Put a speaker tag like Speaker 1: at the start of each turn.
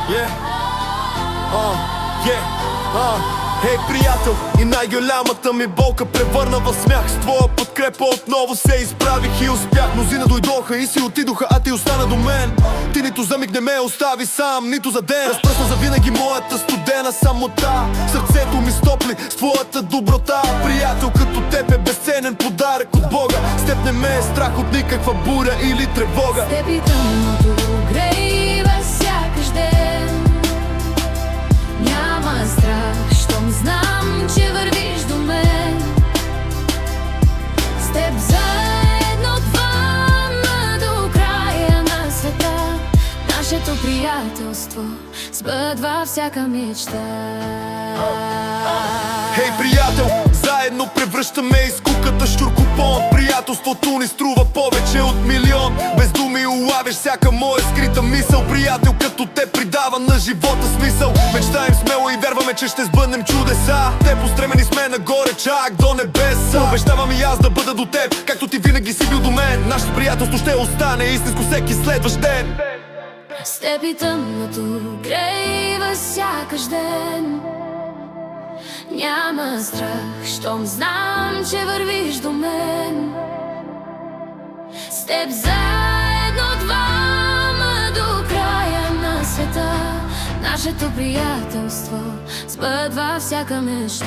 Speaker 1: Yeah. Хей, приятел, и най-голямата ми болка превърна в смях. С твоя подкрепа отново се изправих и успях. Мнозина дойдоха и си отидоха, а ти остана до мен. Ти нито за миг не ме остави сам, нито за ден. Разпръсна завинаги моята студена самота. Сърцето ми стопли с твоята доброта. Приятел като теб е безценен подарък от Бога. С теб не ме е страх от никаква буря или тревога.
Speaker 2: С теб и тъмното грейва сякаш ден. Няма страх, щом знам, че вървиш до мен. С теб заедно двама до края на света. Нашето приятелство сбъдва всяка мечта.
Speaker 1: Хей, приятел, заедно превръщаме изкуката щуркопон. Приятелството ни струва повече от милион. Без думи улавиш всяка моя скрита мисъл. Приятел като те придава на живота смисъл. Мечтаем смело и вярваме, че ще сбъднем чудеса. Те постремени сме нагоре, чак до небеса. Обещавам и аз да бъда до теб, както ти винаги си бил до мен. Нашето приятелство ще остане истинско всеки следващ ден.
Speaker 2: С теб и тъмното грейва сякаш ден. Няма страх, щом знам, че вървиш до мен. С теб заедно двама до края на света. Нашето приятелство сбъдва всяка мечта.